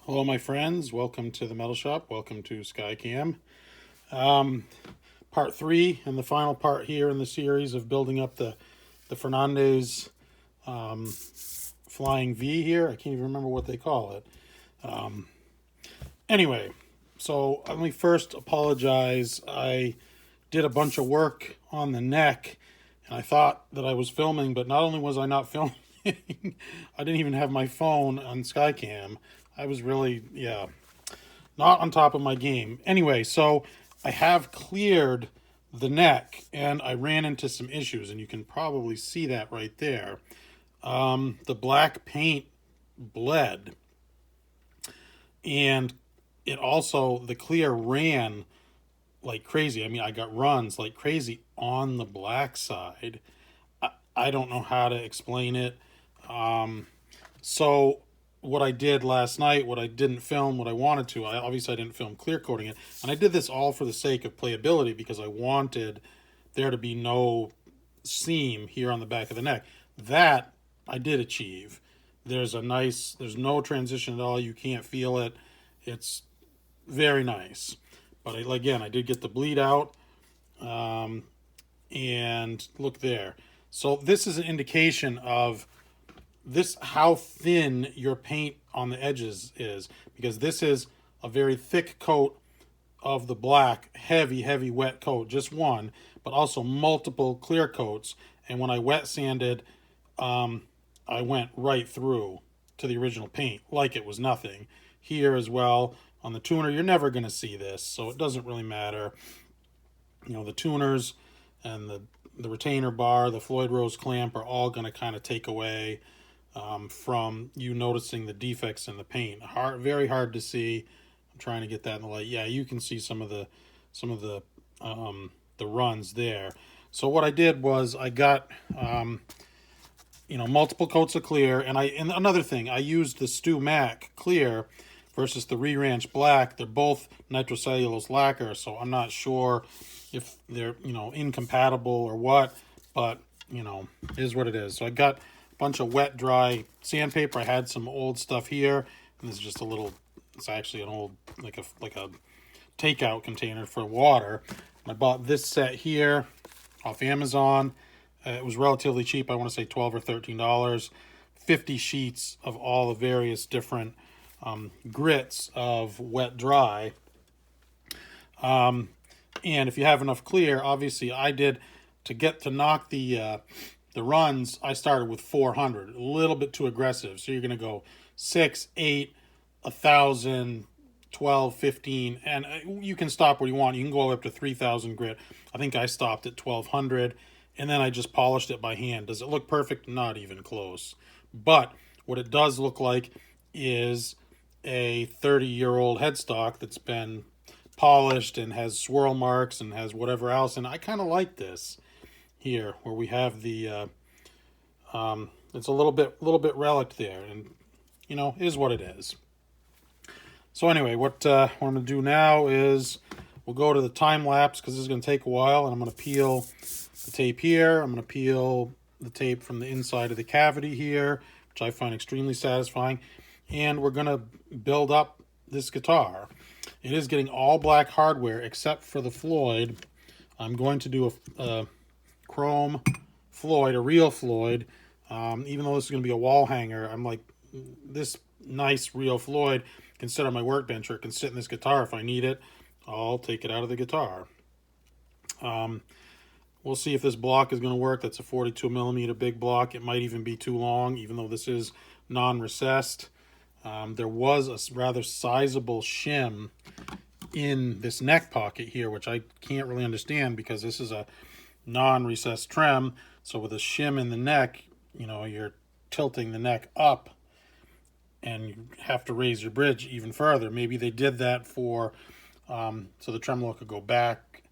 Hello, my friends. Welcome to the Metal Shop. Welcome to Skycam. Um, Part 3 and the final part here in the series of building up the Fernandes Flying V here. I can't even remember what they call it. Anyway, so let me first apologize. I did a bunch of work on the neck and I thought that I was filming, but not only was I not filming, I didn't even have my phone on Skycam. I was really, not on top of my game. Anyway, so I have cleared the neck and I ran into some issues, and you can probably see that right there. The black paint bled, and it also, the clear ran like crazy. I mean, I got runs like crazy on the black side. I don't know how to explain it. So what I did last night, what I didn't film, what I wanted to, I didn't film clear coating it, and I did this all for the sake of playability because I wanted there to be no seam here on the back of the neck. That I did achieve. There's no transition at all. You can't feel it. It's very nice. But again, I did get the bleed out, and look there. So this is an indication of how thin your paint on the edges is, because this is a very thick coat of the black, heavy wet coat, just one, but also multiple clear coats. And when I wet sanded, I went right through to the original paint like it was nothing. Here as well on the tuner, you're never going to see this, so it doesn't really matter. You know, the tuners and the retainer bar, the Floyd Rose clamp are all going to kind of take away from you noticing the defects in the paint. Very hard to see. I'm trying to get that in the light. Yeah, you can see some of the runs there. So what I did was I got multiple coats of clear, and another thing, I used the Stu Mac clear versus the Re-Ranch black. They're both nitrocellulose lacquer, so I'm not sure if they're incompatible or what, but it is what it is. So I got bunch of wet dry sandpaper. I had some old stuff here, and this is just it's actually an old like a takeout container for water. I bought this set here off Amazon. It was relatively cheap. I want to say $12 or $13. 50 sheets of all the various different grits of wet dry. And if you have enough clear, obviously I did, to knock the runs, I started with 400, a little bit too aggressive. So you're going to go 6, 8, 1,000, 12, 15, and you can stop where you want. You can go up to 3,000 grit. I think I stopped at 1,200, and then I just polished it by hand. Does it look perfect? Not even close. But what it does look like is a 30-year-old headstock that's been polished and has swirl marks and has whatever else. And I kind of like this here, where we have the it's a little bit relic there, and is what it is. So anyway, what I'm going to do now is we'll go to the time lapse, because this is going to take a while, and I'm going to peel the tape here. I'm going to peel the tape from the inside of the cavity here, which I find extremely satisfying, and we're going to build up this guitar. It is getting all black hardware except for the Floyd. I'm going to do a chrome Floyd, a real Floyd. Even though this is going to be a wall hanger, I'm like, this nice real Floyd can sit on my workbench, or it can sit in this guitar if I need it. I'll take it out of the guitar. We'll see if this block is going to work. That's a 42 millimeter big block. It might even be too long, even though this is non-recessed. There was a rather sizable shim in this neck pocket here, which I can't really understand because this is a non-recessed trim. So with a shim in the neck, you're tilting the neck up, and you have to raise your bridge even further. Maybe they did that for so the tremolo could go back,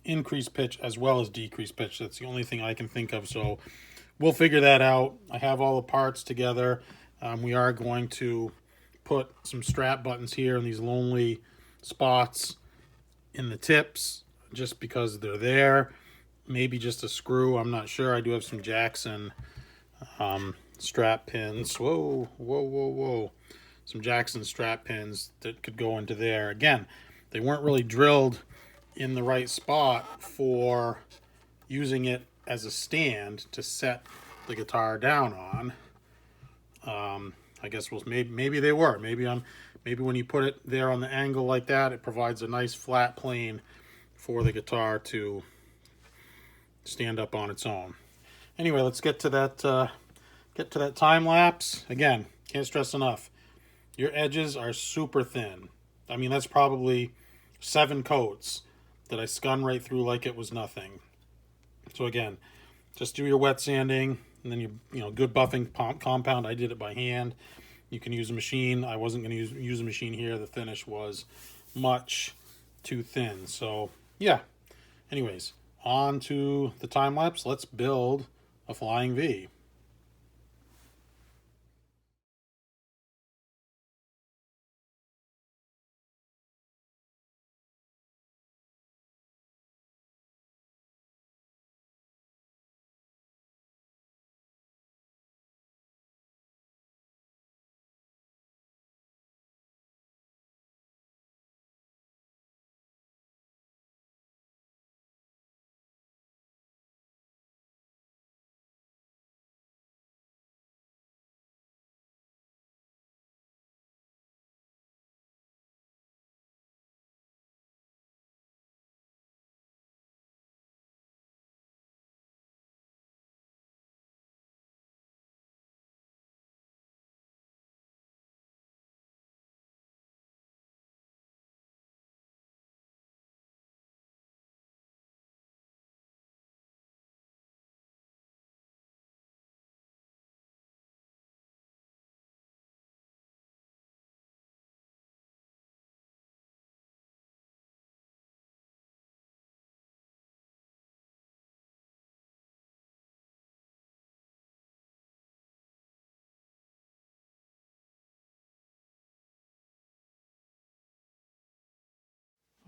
increase pitch as well as decrease pitch. That's the only thing I can think of. So we'll figure that out. I have all the parts together. We are going to put some strap buttons here in these lonely spots in the tips, just because they're there. Maybe just a screw, I'm not sure. I do have some Jackson strap pins. Whoa. some Jackson strap pins that could go into there. Again, they weren't really drilled in the right spot for using it as a stand to set the guitar down on. I guess maybe they were. Maybe when you put it there on the angle like that, it provides a nice flat plane for the guitar to stand up on its own. Anyway, let's get to that time lapse. Again, can't stress enough. Your edges are super thin. I mean, that's probably 7 coats that I scun right through like it was nothing. So again, just do your wet sanding, and then you good buffing compound. I did it by hand. You can use a machine. I wasn't going to use a machine here. The finish was much too thin. So yeah. Anyways, on to the time lapse. Let's build a flying V.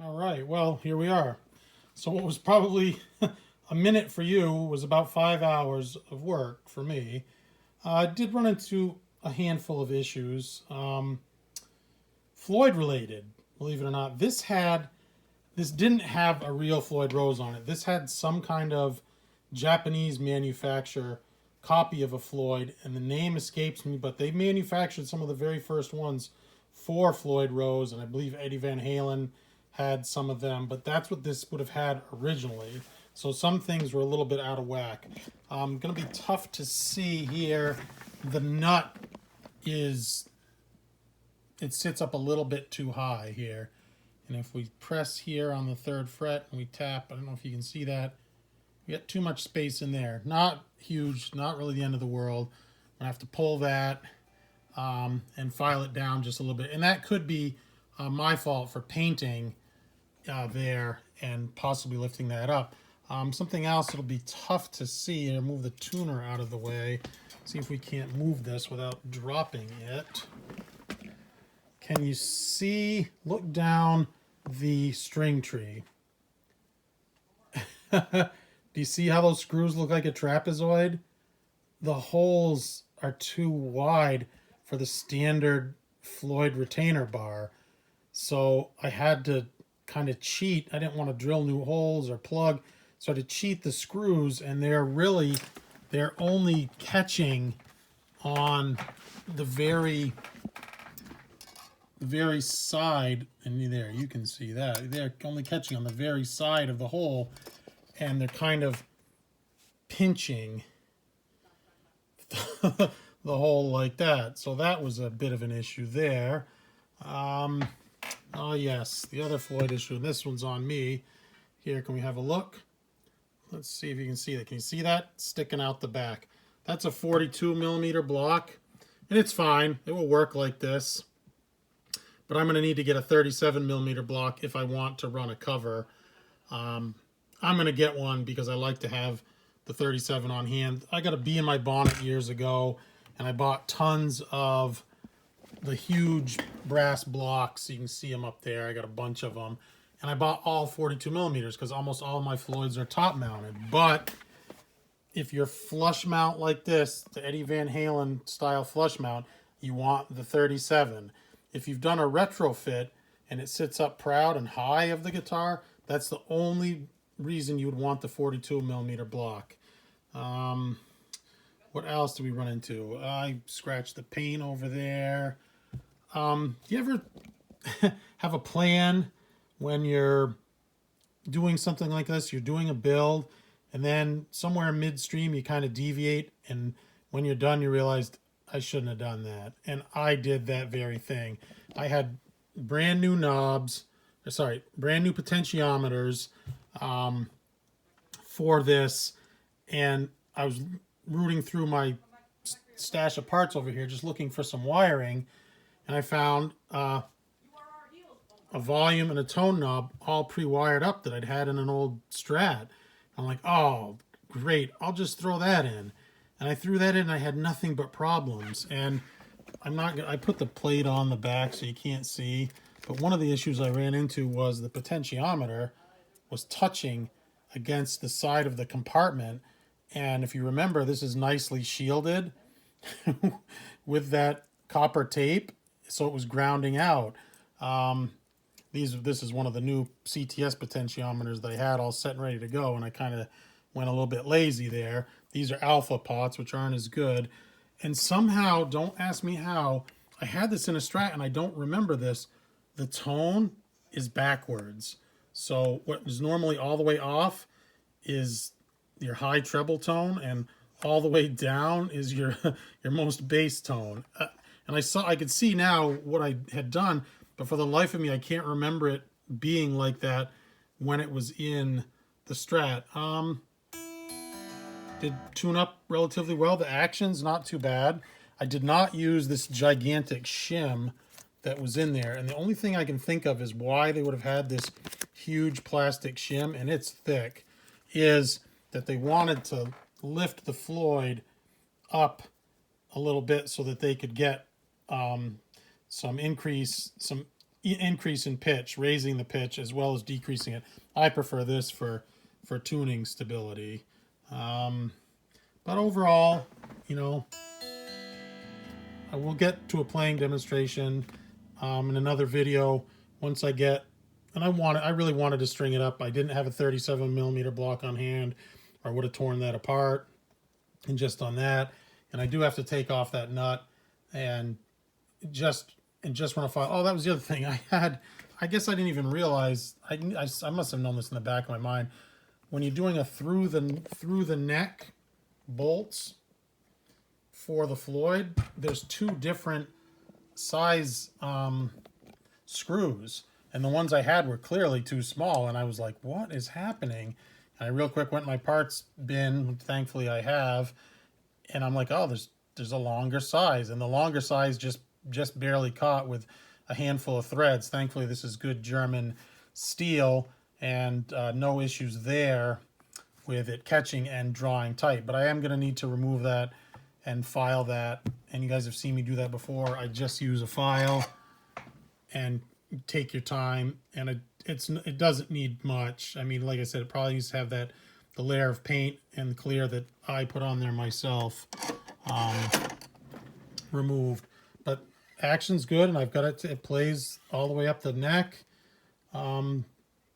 All right, well, here we are. So what was probably a minute for you was about 5 hours of work for me. I did run into a handful of issues, Floyd related, believe it or not. This didn't have a real Floyd Rose on it. This had some kind of Japanese manufacturer copy of a Floyd, and the name escapes me, but they manufactured some of the very first ones for Floyd Rose, and I believe Eddie Van Halen had some of them, but that's what this would have had originally. So some things were a little bit out of whack. Going to be tough to see here. The nut it sits up a little bit too high here. And if we press here on the 3rd fret and we tap, I don't know if you can see that, we got too much space in there. Not huge, not really the end of the world. I'm going to have to pull that and file it down just a little bit. And that could be my fault for painting there and possibly lifting that up. Something else that'll be tough to see, and move the tuner out of the way. See if we can't move this without dropping it. Can you see, look down the string tree. Do you see how those screws look like a trapezoid? The holes are too wide for the standard Floyd retainer bar. So I had to kind of cheat. I didn't want to drill new holes or plug. So to cheat the screws, and they're only catching on the very side, and there you can see that they're only catching on the very side of the hole, and they're kind of pinching the hole like that. So that was a bit of an issue there. Oh yes, the other Floyd issue, and this one's on me. Here, can we have a look? Let's see if you can see that. Can you see that sticking out the back? That's a 42 millimeter block, and it's fine. It will work like this. But I'm going to need to get a 37 millimeter block if I want to run a cover. I'm going to get one because I like to have the 37 on hand. I got a bee in my bonnet years ago, and I bought tons of the huge brass blocks. You can see them up there. I got a bunch of them. And I bought all 42 millimeters because almost all my Floyds are top mounted. But if you're flush mount like this, the Eddie Van Halen style flush mount, you want the 37. If you've done a retrofit and it sits up proud and high of the guitar, that's the only reason you would want the 42 millimeter block. What else do we run into? I scratched the paint over there. Do you ever have a plan when you're doing something like this? You're doing a build, and then somewhere midstream you kind of deviate, and when you're done you realize, I shouldn't have done that. And I did that very thing. I had brand new knobs, brand new potentiometers for this, and I was rooting through my stash of parts over here just looking for some wiring, and I found a volume and a tone knob all pre-wired up that I'd had in an old Strat. I'm like, oh, great, I'll just throw that in. And I threw that in and I had nothing but problems. And I put the plate on the back so you can't see, but one of the issues I ran into was the potentiometer was touching against the side of the compartment. And if you remember, this is nicely shielded with that copper tape, so it was grounding out. This is one of the new CTS potentiometers that I had all set and ready to go, and I kind of went a little bit lazy there. These are alpha pots, which aren't as good. And somehow, don't ask me how, I had this in a Strat, and I don't remember this, the tone is backwards. So what is normally all the way off is your high treble tone, and all the way down is your most bass tone. And I could see now what I had done, but for the life of me, I can't remember it being like that when it was in the Strat. Did tune up relatively well. The action's not too bad. I did not use this gigantic shim that was in there, and the only thing I can think of is why they would have had this huge plastic shim, and it's thick, is that they wanted to lift the Floyd up a little bit so that they could get some increase in pitch, raising the pitch as well as decreasing it. I prefer this for tuning stability. But overall, you know, I will get to a playing demonstration in another video once I get, and I really wanted to string it up. I didn't have a 37 millimeter block on hand, or I would have torn that apart. And just on that, and I do have to take off that nut, and just when I thought, oh, that was the other thing I guess I didn't even realize, I must have known this in the back of my mind. When you're doing a through the neck bolts for the Floyd, there's two different size screws, and the ones I had were clearly too small, and I was like, what is happening? And I real quick went in my parts bin, which thankfully I have, and I'm like, oh, there's a longer size, and the longer size just barely caught with a handful of threads. Thankfully, this is good German steel, and no issues there with it catching and drawing tight. But I am going to need to remove that and file that, and you guys have seen me do that before. I just use a file and take your time, and it doesn't need much. I mean, like I said, it probably needs to have the layer of paint and clear that I put on there myself removed. But action's good, and I've got it plays all the way up the neck.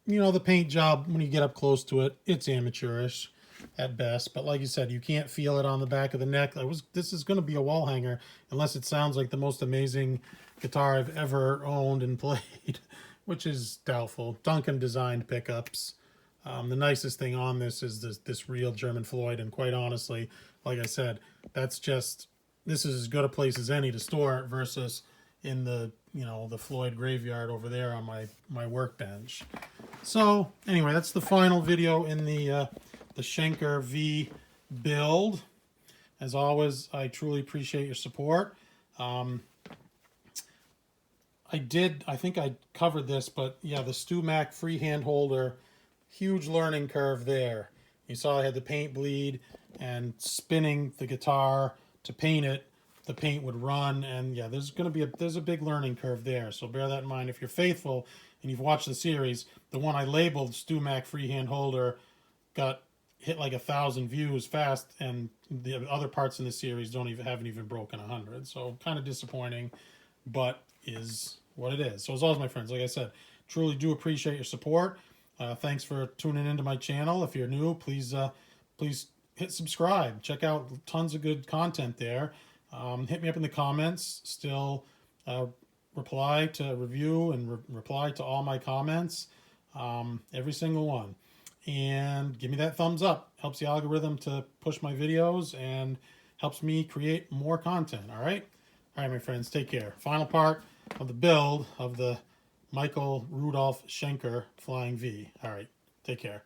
You know, the paint job, when you get up close to it, it's amateurish at best. But like you said, you can't feel it on the back of the neck. This is going to be a wall hanger, unless it sounds like the most amazing guitar I've ever owned and played, which is doubtful. Duncan designed pickups. The nicest thing on this is this real German Floyd, and quite honestly, like I said, this is as good a place as any to store it versus in the Floyd graveyard over there on my workbench. So anyway, that's the final video in the Schenker V build. As always, I truly appreciate your support. I think I covered this, but yeah, the StewMac freehand holder, huge learning curve there. You saw I had the paint bleed, and spinning the guitar to paint it, the paint would run, and yeah, there's a big learning curve there. So bear that in mind. If you're faithful and you've watched the series, the one I labeled StewMac freehand holder got hit like 1,000 views fast, and the other parts in the series haven't even broken 100. So kind of disappointing, but is what it is. So as always, my friends, like I said, truly do appreciate your support. Thanks for tuning into my channel. If you're new, please hit subscribe. Check out tons of good content there. Hit me up in the comments. Still reply to review and reply to all my comments, every single one. And give me that thumbs up. Helps the algorithm to push my videos and helps me create more content. All right? All right, my friends, take care. Final part of the build of the Michael Rudolf Schenker Flying V. All right, take care.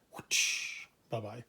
Bye-bye.